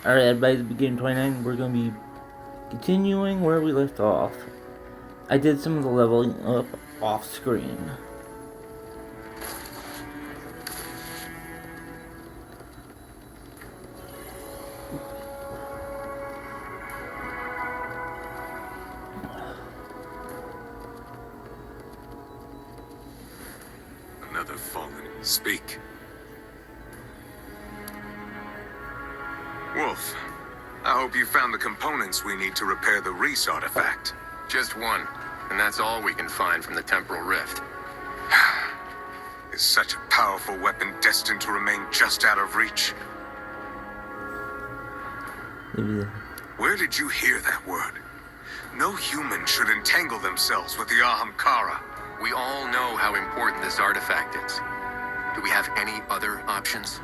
Alright, by the beginning 29, we're going to be continuing where we left off. I did some of the leveling up off screen. Another fallen. Speak. Wolf, I hope you found the components we need to repair the Reese artifact. Just one, and that's all we can find from the temporal rift. Is such a powerful weapon destined to remain just out of reach? Where did you hear that word? No human should entangle themselves with the Ahamkara. We all know how important this artifact is. Do we have any other options?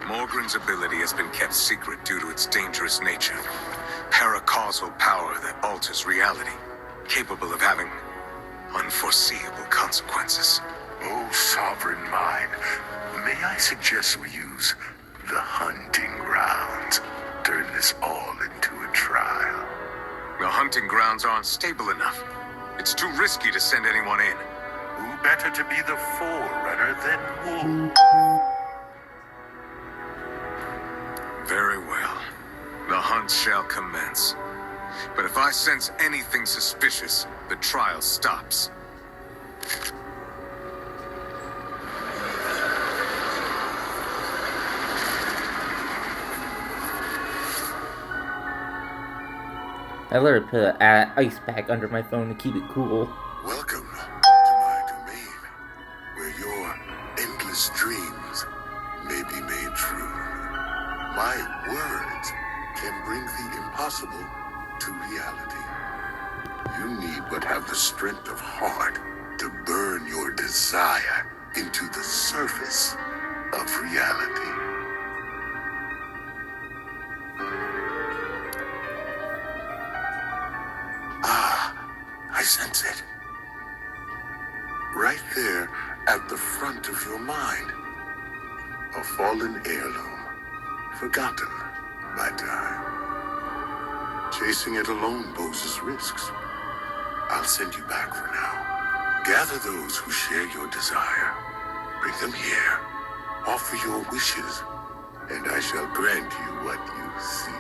Morgren's ability has been kept secret due to its dangerous nature. Paracausal power that alters reality, capable of having unforeseeable consequences. Oh, sovereign mind, may I suggest we use the hunting grounds? Turn this all into a trial. The hunting grounds aren't stable enough. It's too risky to send anyone in. Who better to be the forerunner than Wolf? Very well. The hunt shall commence. But if I sense anything suspicious, the trial stops. I let her put an ice pack under my phone to keep it cool. Welcome to my domain, where your endless dreams may be made true. My words can bring the impossible to reality. You need but have the strength of heart to burn your desire into the surface of reality. I sense it. Right there at the front of your mind. A fallen heirloom, forgotten by time. Chasing it alone poses risks. I'll send you back for now. Gather those who share your desire. Bring them here. Offer your wishes, and I shall grant you what you seek.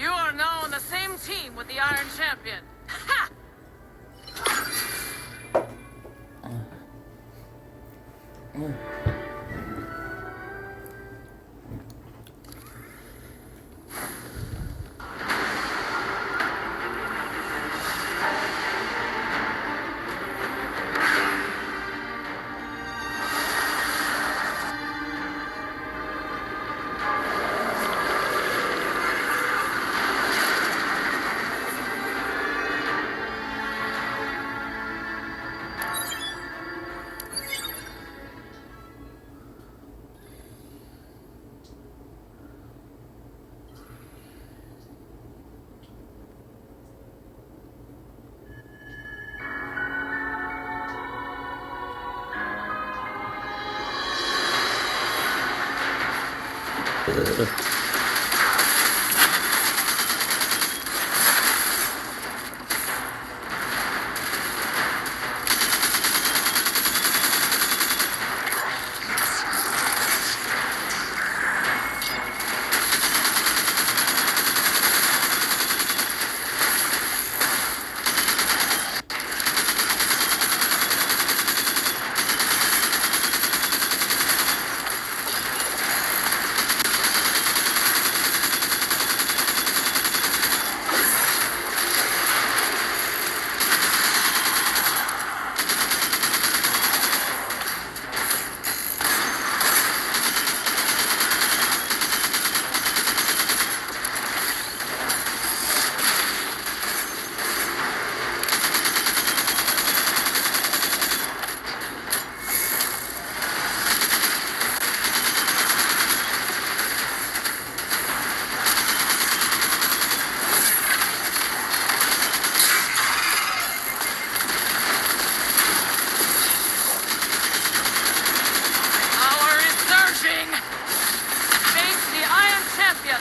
You are now on the same team with the Iron Champion. Ha! Power is surging! Face the Iron Champion!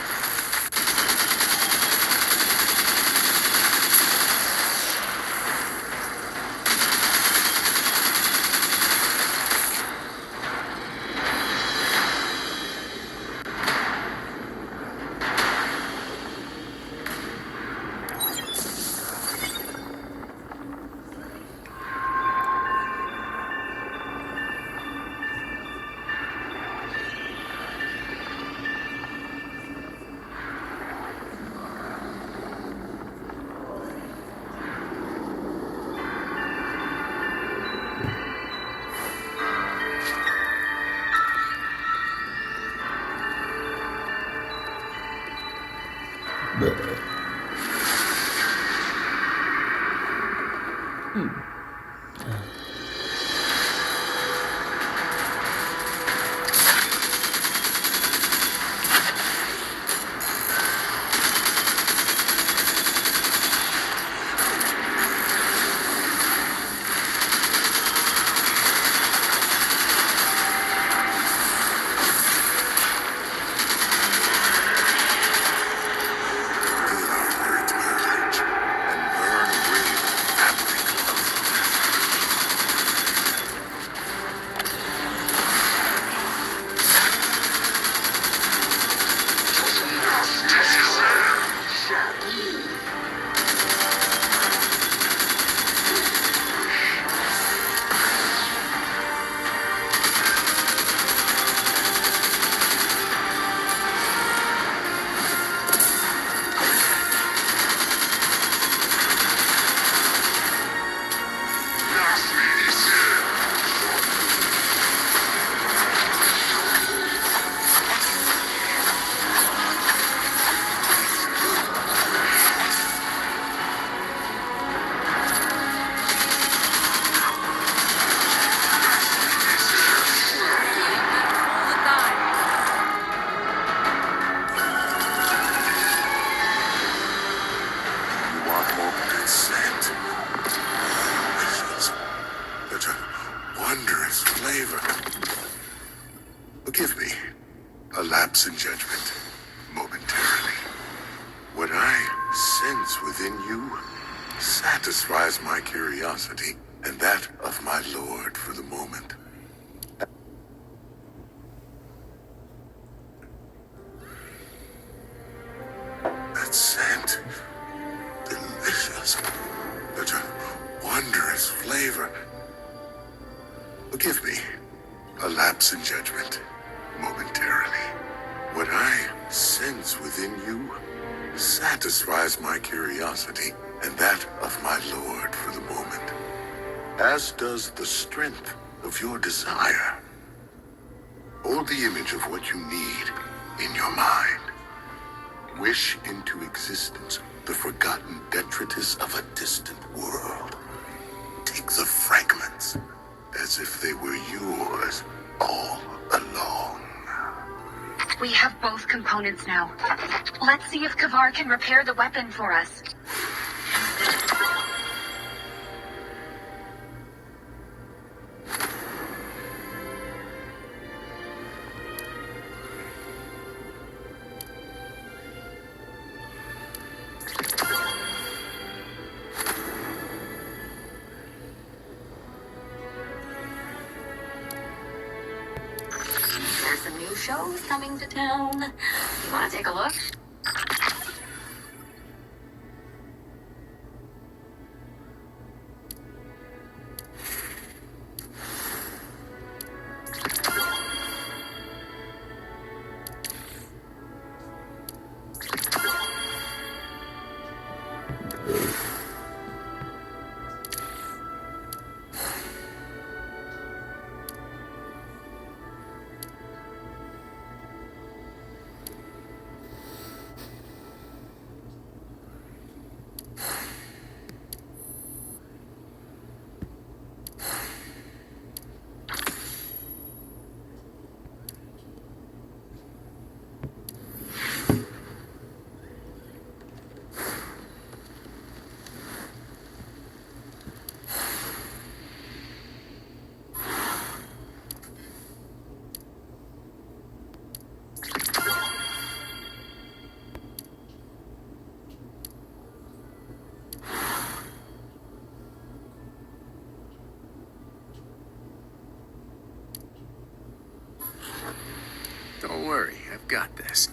Forgive me. A lapse in judgment. Momentarily. What I sense within you satisfies my curiosity and that of my lord for the moment. That scent. Delicious. Such a wondrous flavor. Forgive me. A lapse in judgment. Momentarily. What I sense within you satisfies my curiosity and that of my lord for the moment, as does the strength of your desire. Hold the image of what you need in your mind. Wish into existence the forgotten detritus of a distant world. Take the fragments as if they were yours all along. We have both components now. Let's see if Kavar can repair the weapon for us. There's some new shows coming to town. You want to take a look? Don't worry, I've got this.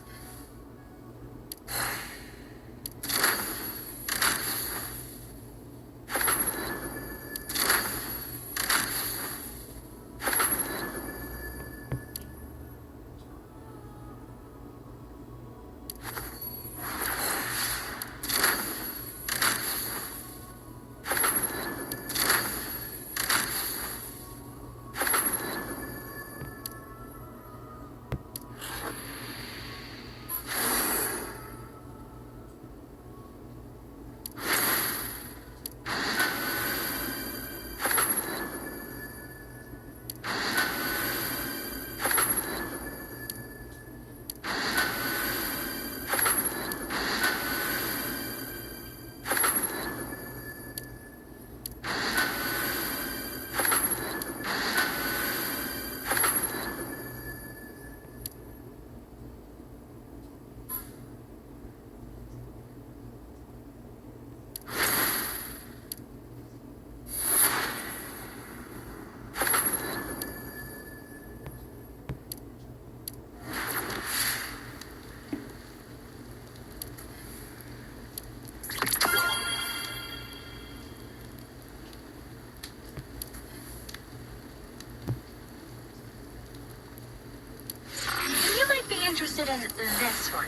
You might be interested in this one.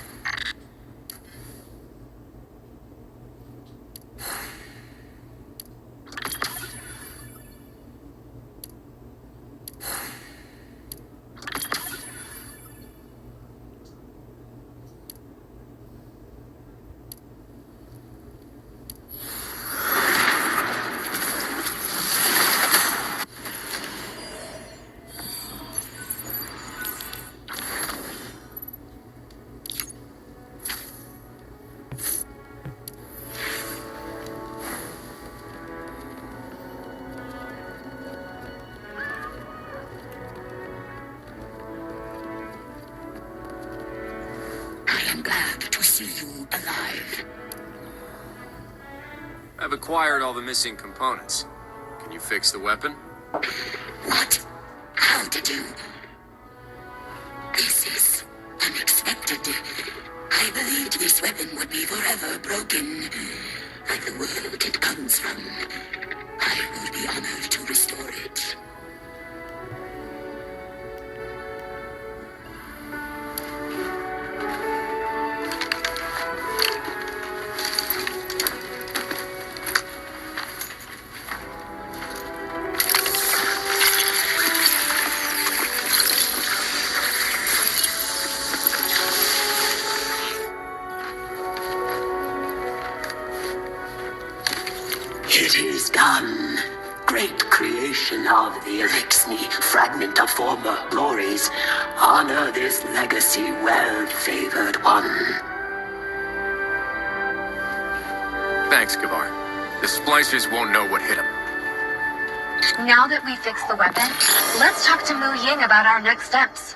I am glad to see you alive. I've acquired all the missing components. Can you fix the weapon? What? How did you? This is unexpected. I believed this weapon would be forever broken. Like the world it comes from. I would be honored to restore it. It is done. Great creation of the Elixni, fragment of former glories. Honor this legacy, well-favored one. Thanks, Kavar. The splicers won't know what hit them. Now that we fixed the weapon, let's talk to Mu Ying about our next steps.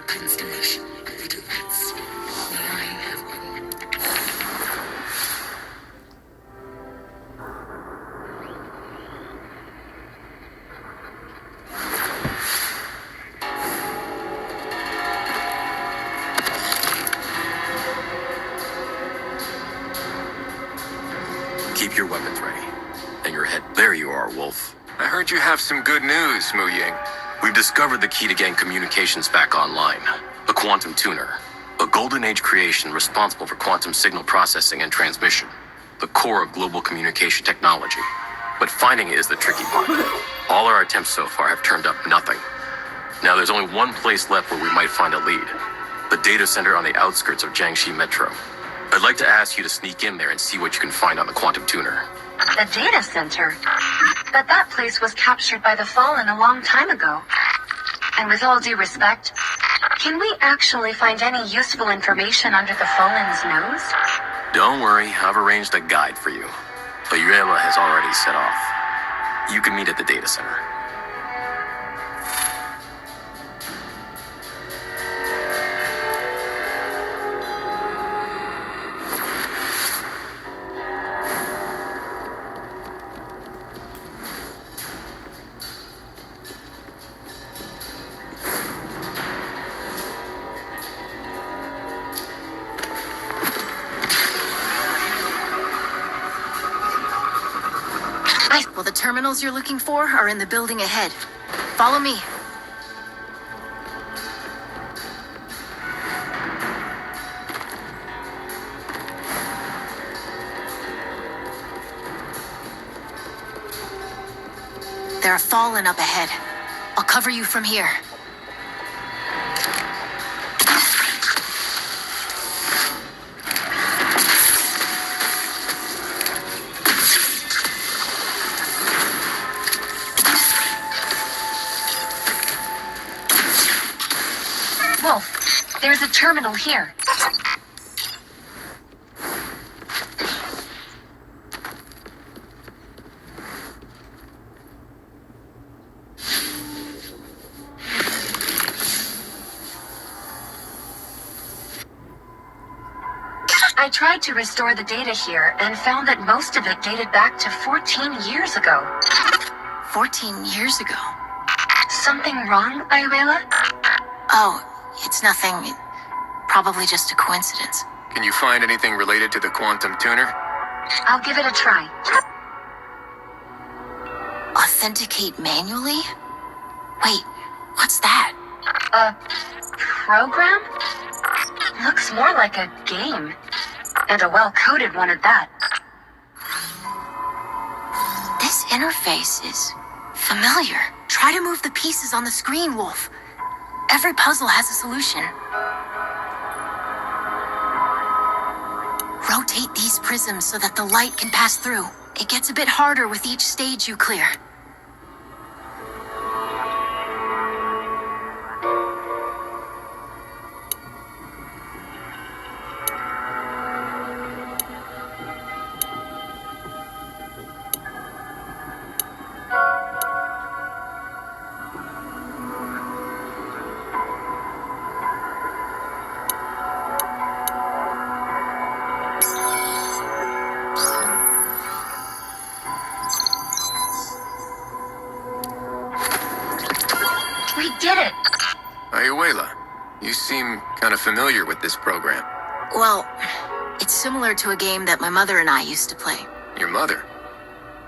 constellation of little lights. May I have one? Keep your weapons ready. And your head. There you are, Wolf. I heard you have some good news, Mu Ying. We've discovered the key to getting communications back online. The Quantum Tuner. A Golden Age creation responsible for quantum signal processing and transmission. The core of global communication technology. But finding it is the tricky part. All our attempts so far have turned up nothing. Now there's only one place left where we might find a lead. The data center on the outskirts of Jiangxi Metro. I'd like to ask you to sneak in there and see what you can find on the Quantum Tuner. The data center? But that place was captured by the Fallen a long time ago. And with all due respect, can we actually find any useful information under the Fallen's nose? Don't worry, I've arranged a guide for you. Ayuela has already set off. You can meet at the data center. Well, the terminals you're looking for are in the building ahead. Follow me. There are Fallen up ahead. I'll cover you from here. Wolf, there's a terminal here. I tried to restore the data here and found that most of it dated back to 14 years ago. 14 years ago? Something wrong, Ayuela? Oh, it's nothing. Probably just a coincidence. Can you find anything related to the Quantum Tuner? I'll give it a try. Authenticate manually? Wait, what's that? A program? Looks more like a game. And a well-coded one at that. This interface is familiar. Try to move the pieces on the screen, Wolf. Every puzzle has a solution. Rotate these prisms so that the light can pass through. It gets a bit harder with each stage you clear. We did it! Ayuela, you seem kind of familiar with this program. Well, it's similar to a game that my mother and I used to play. Your mother?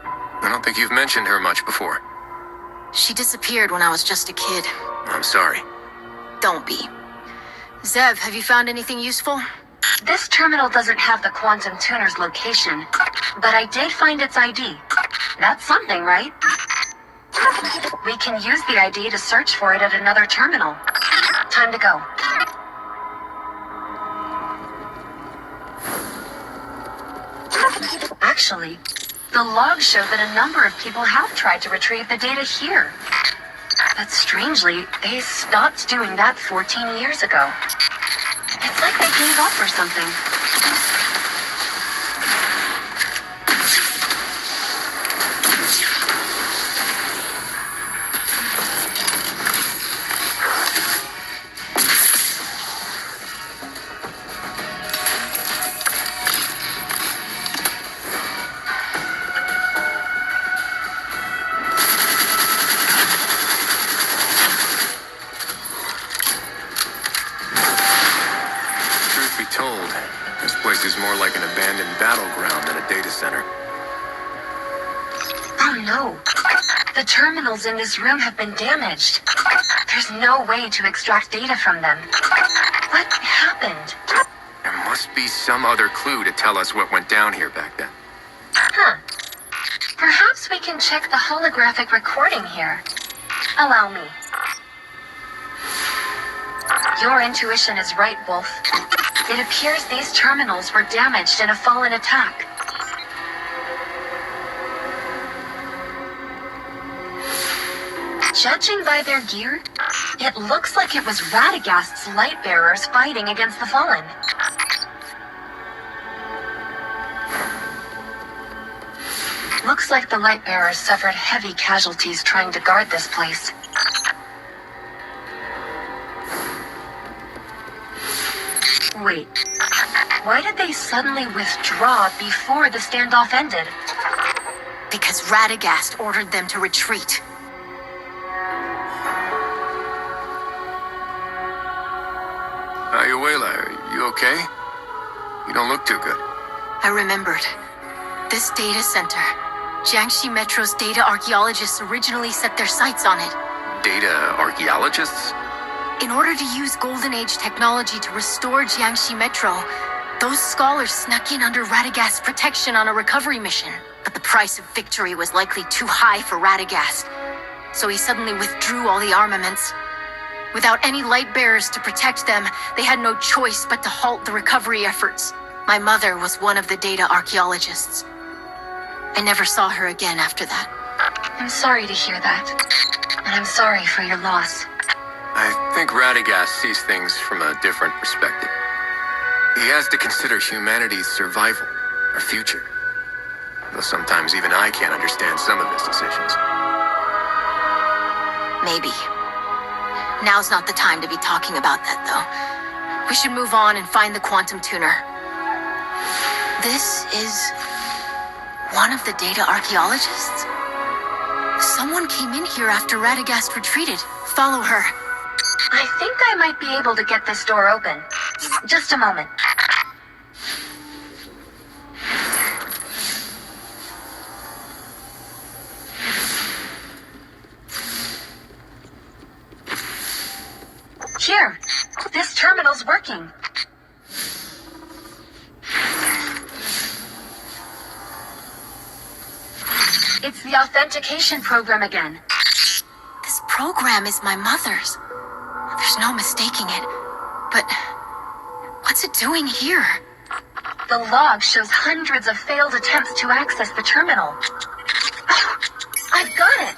I don't think you've mentioned her much before. She disappeared when I was just a kid. I'm sorry. Don't be. Zev, have you found anything useful? This terminal doesn't have the Quantum Tuner's location, but I did find its ID. That's something, right? We can use the ID to search for it at another terminal. Time to go. Actually, the logs show that a number of people have tried to retrieve the data here. But strangely, they stopped doing that 14 years ago. It's like they gave up or something. told, this place is more like an abandoned battleground than a data center. Oh no. The terminals in this room have been damaged. There's no way to extract data from them. What happened? There must be some other clue to tell us what went down here back then. Huh. Perhaps we can check the holographic recording here. Allow me. Your intuition is right, Wolf. It appears these terminals were damaged in a fallen attack. Judging by their gear, it looks like it was Radagast's light bearers fighting against the Fallen. Looks like the light bearers suffered heavy casualties trying to guard this place. Wait, why did they suddenly withdraw before the standoff ended? Because Radagast ordered them to retreat. Ayuela, are you okay? You don't look too good. I remembered. This data center. Jiangxi Metro's data archaeologists originally set their sights on it. Data archaeologists? In order to use Golden Age technology to restore Jiangxi Metro, those scholars snuck in under Radagast's protection on a recovery mission. But the price of victory was likely too high for Radagast, so he suddenly withdrew all the armaments. Without any light bearers to protect them, they had no choice but to halt the recovery efforts. My mother was one of the data archaeologists. I never saw her again after that. I'm sorry to hear that, and I'm sorry for your loss. I think Radagast sees things from a different perspective. He has to consider humanity's survival, our future. Though sometimes even I can't understand some of his decisions. Maybe. Now's not the time to be talking about that, though. We should move on and find the quantum tuner. This is one of the data archaeologists? Someone came in here after Radagast retreated. Follow her. I think I might be able to get this door open. Just a moment. Here, this terminal's working. It's the authentication program again. This program is my mother's. There's no mistaking it. But what's it doing here? The log shows hundreds of failed attempts to access the terminal. Oh, I've got it!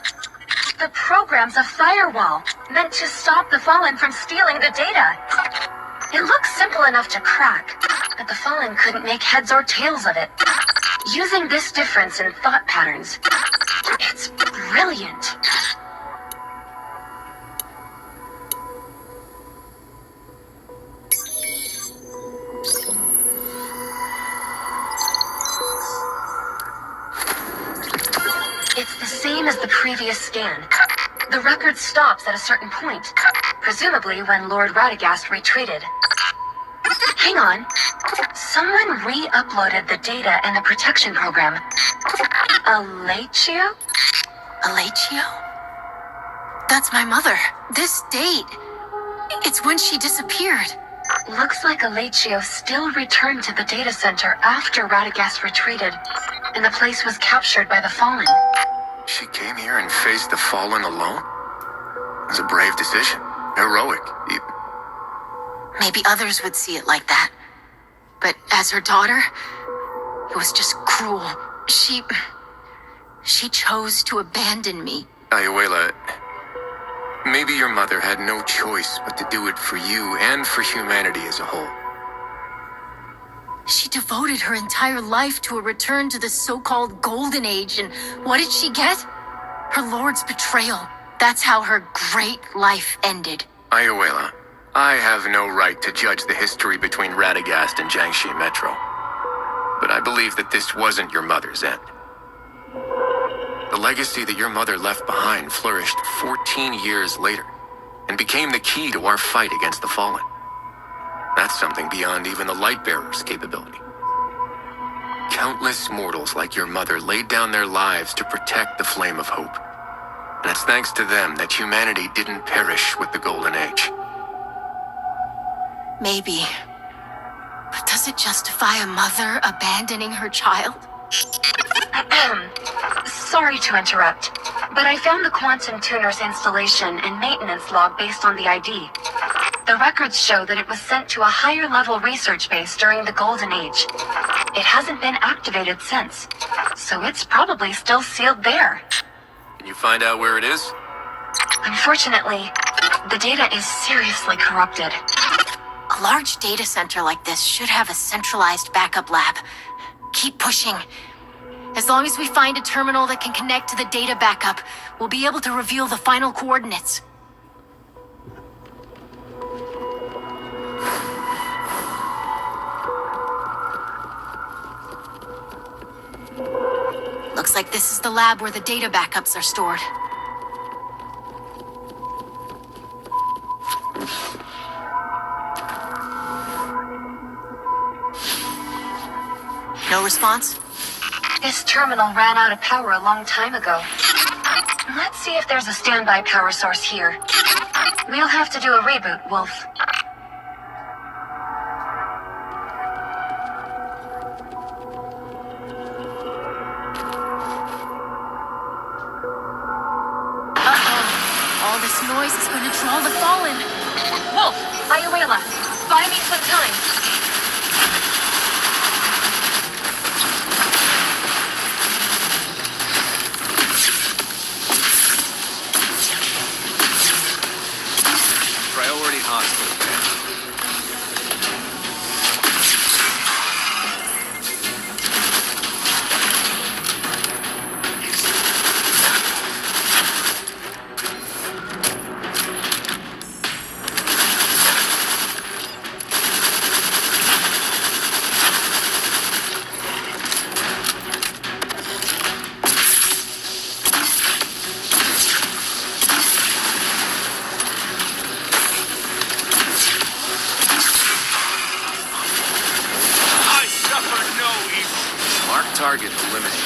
The program's a firewall, meant to stop the Fallen from stealing the data. It looks simple enough to crack, but the Fallen couldn't make heads or tails of it. Using this difference in thought patterns, it's brilliant. It's the same as the previous scan. The record stops at a certain point, presumably when Lord Radagast retreated. Hang on. Someone re-uploaded the data in the protection program. Alachio? Alachio? That's my mother. This date. It's when she disappeared. Looks like Alachio still returned to the data center after Radagast retreated, and the place was captured by the Fallen. She came here and faced the Fallen alone? It was a brave decision. Heroic, even. Maybe others would see it like that. But as her daughter, it was just cruel. She chose to abandon me. Ayuela, maybe your mother had no choice but to do it for you and for humanity as a whole. She devoted her entire life to a return to the so-called Golden Age, and what did she get? Her lord's betrayal. That's how her great life ended. Ayuela, I have no right to judge the history between Radagast and Jiangxi Metro. But I believe that this wasn't your mother's end. The legacy that your mother left behind flourished 14 years later, and became the key to our fight against the Fallen. That's That's something beyond even the Lightbearer's capability. Countless mortals like your mother laid down their lives to protect the flame of hope. And it's thanks to them that humanity didn't perish with the Golden Age. Maybe. But does it justify a mother abandoning her child? Sorry to interrupt, but I found the Quantum Tuner's installation and maintenance log based on the ID. The records show that it was sent to a higher-level research base during the Golden Age. It hasn't been activated since, so it's probably still sealed there. Can you find out where it is? Unfortunately, the data is seriously corrupted. A large data center like this should have a centralized backup lab. Keep pushing. As long as we find a terminal that can connect to the data backup, we'll be able to reveal the final coordinates. Looks like this is the lab where the data backups are stored. No response? This terminal ran out of power a long time ago. Let's see if there's a standby power source here. We'll have to do a reboot, Wolf. All this noise is going to draw the Fallen. Wolf, Ayuela, buy me some time. Priority hostile. Target eliminated.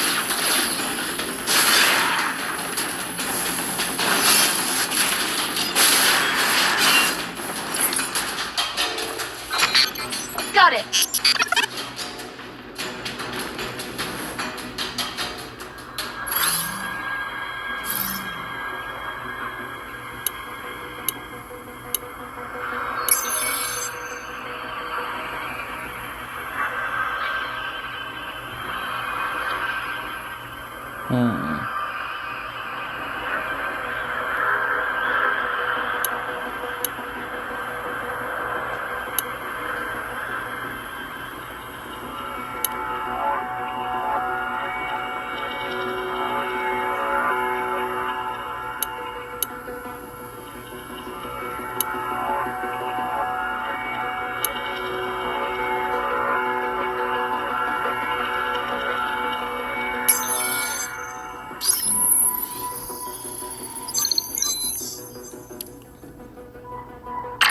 Got it.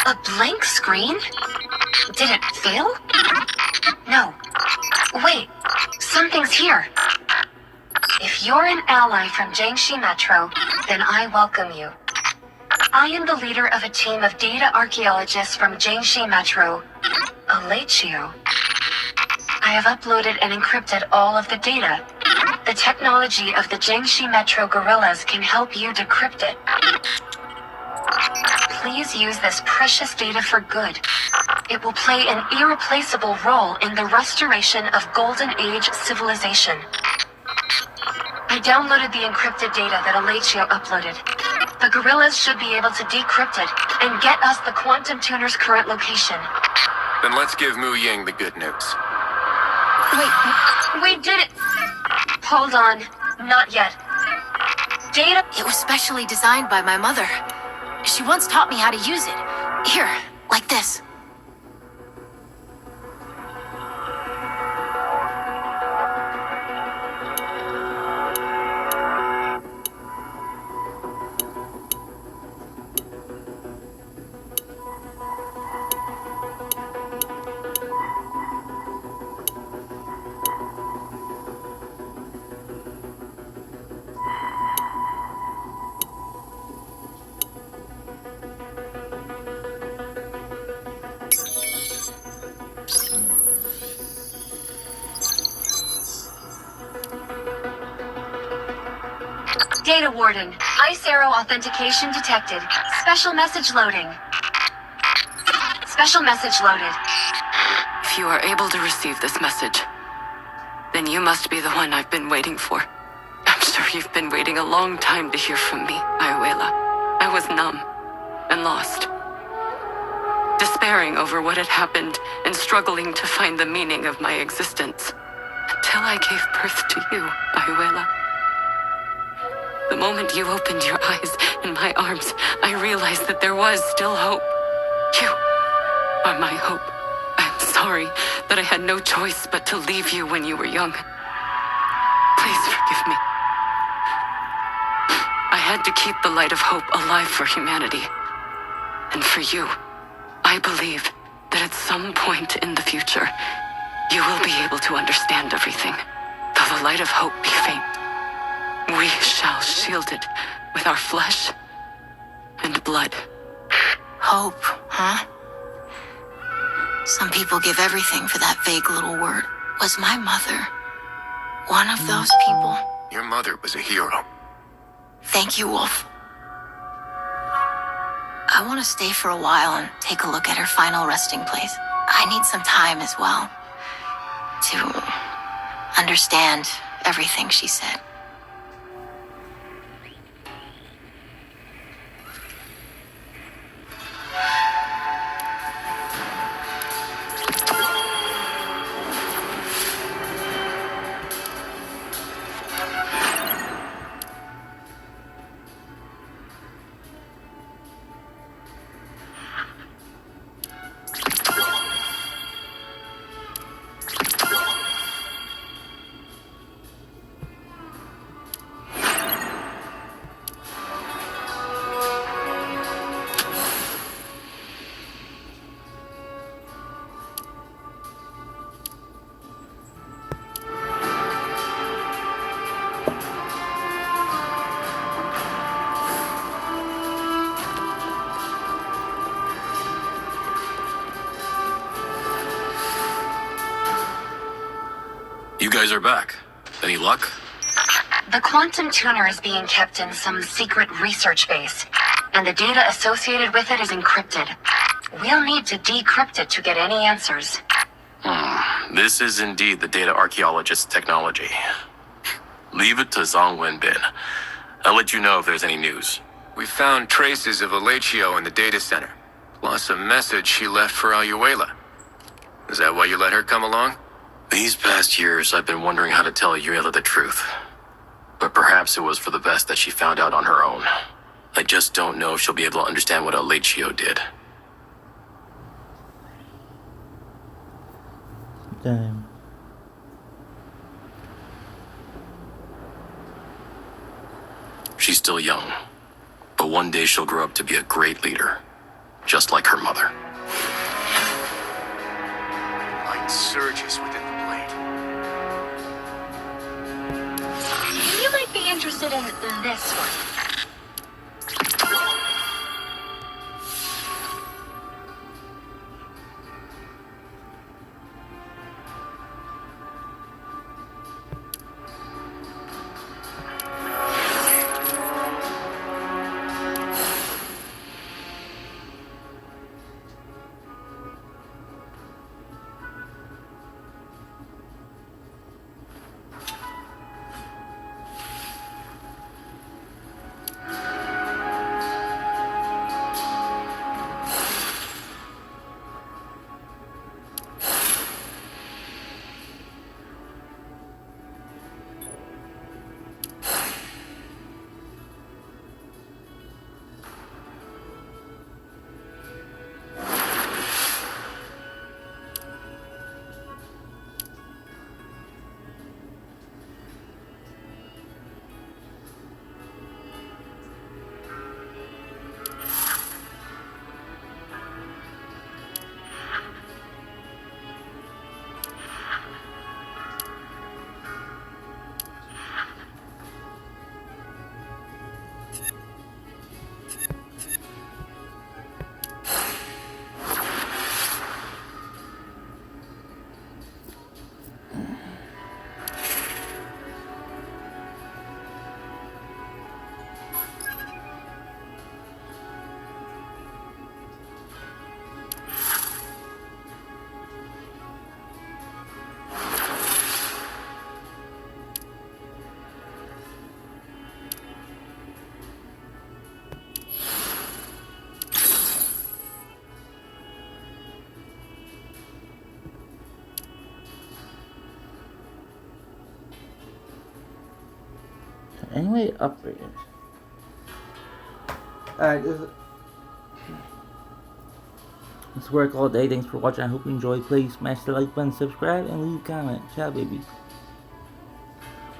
A blank screen? Did it fail? No. Wait, something's here. If you're an ally from Jiangxi Metro, then I welcome you. I am the leader of a team of data archaeologists from Jiangxi Metro, Alachio. I have uploaded and encrypted all of the data. The technology of the Jiangxi Metro gorillas can help you decrypt it. Please use this precious data for good. It will play an irreplaceable role in the restoration of Golden Age civilization. I downloaded the encrypted data that Alachio uploaded. The gorillas should be able to decrypt it and get us the Quantum Tuner's current location. Then let's give Mu Ying the good news. Wait, we did it! Hold on, not yet. Data... It was specially designed by my mother. She once taught me how to use it. Here, like this. Data Warden, Ice Arrow authentication detected. Special message loading. Special message loaded. If you are able to receive this message, then you must be the one I've been waiting for. I'm sure you've been waiting a long time to hear from me, Ayuela. I was numb and lost, despairing over what had happened and struggling to find the meaning of my existence. Until I gave birth to you, Ayuela. The moment you opened your eyes in my arms, I realized that there was still hope. You are my hope. I'm sorry that I had no choice but to leave you when you were young. Please forgive me. I had to keep the light of hope alive for humanity. And for you, I believe that at some point in the future, you will be able to understand everything. Though the light of hope be faint, we shall shield it with our flesh and blood. Hope, huh? Some people give everything for that vague little word. Was my mother one of those people? Your mother was a hero. Thank you, Wolf. I want to stay for a while and take a look at her final resting place. I need some time as well to understand everything she said. You guys are back. Any luck? The quantum tuner is being kept in some secret research base, and the data associated with it is encrypted. We'll need to decrypt it to get any answers. This is indeed the data archaeologist's technology. Leave it to Zhang Wenbin. I'll let you know if there's any news. We found traces of Alechio in the data center, plus a message she left for Ayuela. Is that why you let her come along? These past years, I've been wondering how to tell Ayuela the truth. But perhaps it was for the best that she found out on her own. I just don't know if she'll be able to understand what Alechio did. Damn. She's still young, but one day she'll grow up to be a great leader, just like her mother. Light surges within the blade. You might be interested in this one. Anyway, upgraded. Alright, this is work all day. Thanks for watching. I hope you enjoyed. Please smash the like button, subscribe, and leave a comment. Ciao, baby.